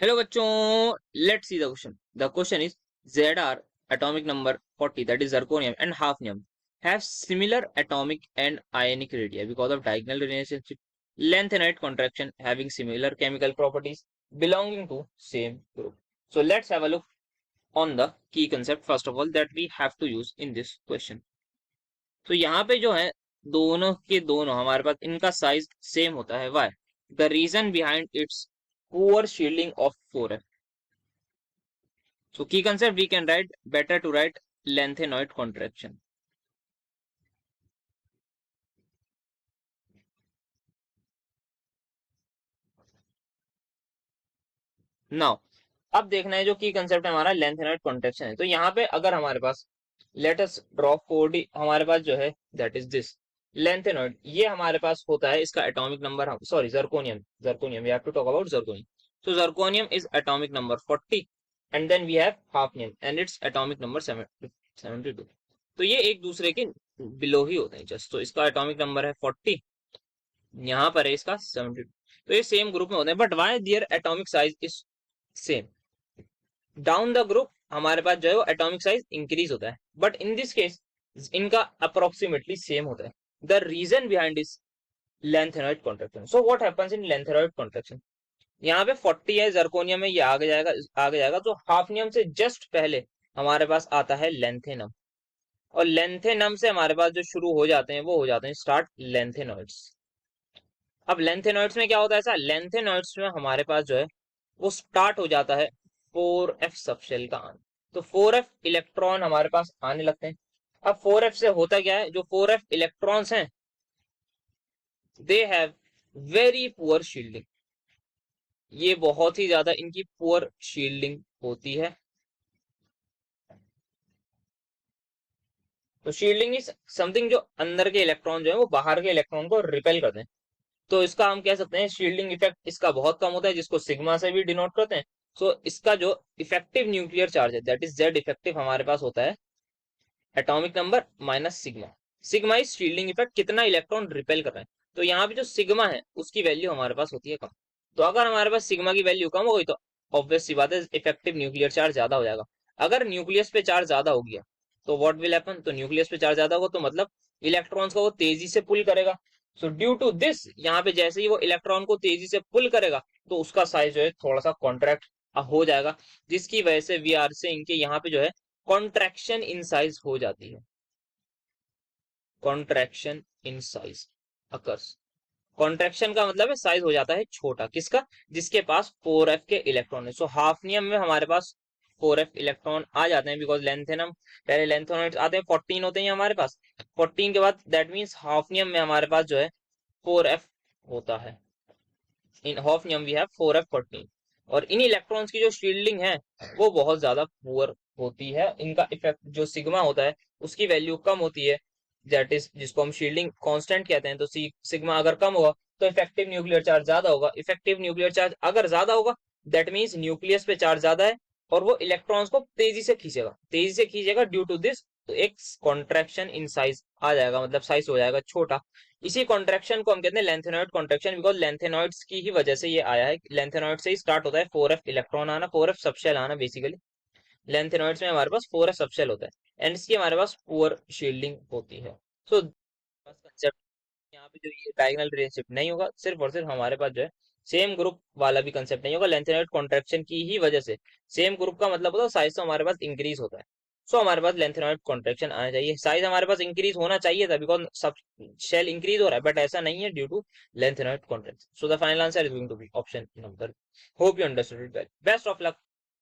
Hello बच्चों, let's see the question. The question is Zr atomic number 40, that is zirconium, and hafnium have similar atomic and ionic radii because of diagonal relationship, length and height contraction having similar chemical properties belonging to same group. So let's have a look on the key concept first of all that we have to use in this question. तो यहाँ पे जो है दोनों के दोनों हमारे पास इनका साइज सेम होता है. Why? The reason behind it's poor shielding of 4f. So key concept we can write, better to write lanthanoid contraction. Now अब देखना है जो की कंसेप्ट हमारा लेंथेनॉइड कॉन्ट्रैक्शन है. तो यहाँ पे अगर हमारे पास लेट अस ड्रॉ 4D हमारे पास जो है दैट इज दिस लेंथेनॉइड. ये हमारे पास होता है, इसका atomic number, sorry zirconium, we have to talk about zirconium. So zirconium is atomic number 40 and then we have hafnium and its atomic number 72. तो ये एक दूसरे के बिलो ही होते हैं जस्ट. तो इसका एटॉमिक नंबर है 40, यहाँ पर है इसका 72. तो ये सेम ग्रुप में होते हैं. But why their atomic size is same? Down the group हमारे पास जो है वो एटॉमिक साइज इंक्रीज होता है, बट इन दिस केस इनका अप्रोक्सीमेटली सेम होता है. The reason behind is lanthanoid contraction. So what happens in lanthanoid contraction? यहाँ पे 40 है जर्कोनियम में, ये आगे जाएगा. तो हाफनियम से जस्ट पहले हमारे पास आता है लेंथेनम, और लेंथेनम से हमारे पास जो शुरू हो जाते हैं वो हो जाते हैं स्टार्ट लेंथेनॉइड्स. अब लेंथेनॉइड्स में क्या होता है? ऐसा लेंथेनॉइड्स में हमारे पास जो है वो स्टार्ट हो जाता है 4f सबशेल का आना. तो 4f इलेक्ट्रॉन हमारे पास आने लगते हैं. अब 4f से होता क्या है? जो 4f इलेक्ट्रॉन्स हैं they have very poor shielding. ये बहुत ही ज्यादा इनकी पुअर शील्डिंग होती है. तो शील्डिंग इज समथिंग जो अंदर के इलेक्ट्रॉन जो है वो बाहर के इलेक्ट्रॉन को रिपेल करते हैं. तो इसका हम कह सकते हैं शील्डिंग इफेक्ट इसका बहुत कम होता है, जिसको सिग्मा से भी डिनोट करते हैं. सो इसका जो इफेक्टिव न्यूक्लियर चार्ज है दैट इज जेड इफेक्टिव हमारे पास होता है atomic number minus sigma. Sigma is shielding effect, कितना इलेक्ट्रॉन रिपेल कर रहे हैं. तो यहाँ पे जो सिग्मा है उसकी वैल्यू हमारे पास होती है कम. तो अगर हमारे पास सिग्मा की वैल्यू कम हो गई तो ऑब्वियस सी बात है इफेक्टिव न्यूक्लियर चार्ज ज्यादा हो जाएगा. अगर न्यूक्लियस पे चार्ज ज्यादा हो गया तो व्हाट विल हैपन? तो न्यूक्लियस पे चार्ज ज्यादा होगा तो मतलब इलेक्ट्रॉन्स को वो तेजी से पुल करेगा. सो ड्यू टू दिस यहाँ पे जैसे ही वो इलेक्ट्रॉन को तेजी से पुल करेगा तो उसका साइज जो है थोड़ा सा कॉन्ट्रैक्ट हो जाएगा, जिसकी वजह से वी आर से इनके यहाँ पे जो है कॉन्ट्रैक्शन इन साइज हो जाती है. Contraction in size occurs. Contraction का मतलब है साइज हो जाता है छोटा. किसका? जिसके पास 4f के इलेक्ट्रॉन है. सो हाफनियम में हमारे पास 4f इलेक्ट्रॉन आ जाते हैं बिकॉज लेंथेनम पहले लेंथेनॉइड्स आते हैं 14 होते हैं हमारे पास. 14 के बाद दैट मींस हाफनियम में हमारे पास जो है 4f होता है. इन हाफनियम वी हैव 4f 14. और इन इलेक्ट्रॉन्स की जो शील्डिंग है वो बहुत ज्यादा पुअर होती है. इनका इफेक्ट जो सिग्मा होता है उसकी वैल्यू कम होती है, दैट इज जिसको हम शील्डिंग कांस्टेंट कहते हैं. तो सिग्मा अगर कम होगा तो इफेक्टिव न्यूक्लियर चार्ज ज्यादा होगा. इफेक्टिव न्यूक्लियर चार्ज अगर ज्यादा होगा दैट मीन्स न्यूक्लियस पे चार्ज ज्यादा है और वो इलेक्ट्रॉन्स को तेजी से खींचेगा. ड्यू टू दिस तो एक कॉन्ट्रैक्शन इन साइज आ जाएगा, मतलब साइज हो जाएगा छोटा. इसी कॉन्ट्रैक्शन को हम कहते हैं लेंथेनॉइड कॉन्ट्रैक्शन, बिकॉज लेंथेनॉइड्स की ही वजह से ये आया है. लेंथेनॉइड से ही स्टार्ट होता है 4f इलेक्ट्रॉन आना, 4f सबशेल आना. बेसिकली लेंथेनॉइड्स में हमारे पास 4f सबशेल होता है एंड इसकी हमारे पास पुअर शील्डिंग होती है. सो कंसेप्ट यहाँ पे जो ये डायगोनल रिलेशनशिप नहीं होगा, सिर्फ और सिर्फ हमारे पास जो है सेम ग्रुप वाला भी कंसेप्ट नहीं होगा. लेंथेनॉइड कॉन्ट्रैक्शन की ही वजह से सेम ग्रुप का मतलब होता है साइज तो हमारे पास इंक्रीज होता है. सो हमारे पास लेंथेनॉइड कॉन्ट्रैक्शन आना चाहिए. साइज हमारे पास इंक्रीज होना चाहिए था बिकॉज सब शेल इंक्रीज हो रहा है, बट ऐसा नहीं है due to lanthanoid contraction. So the final answer is going to be option number. Hope you understood it well. Best of luck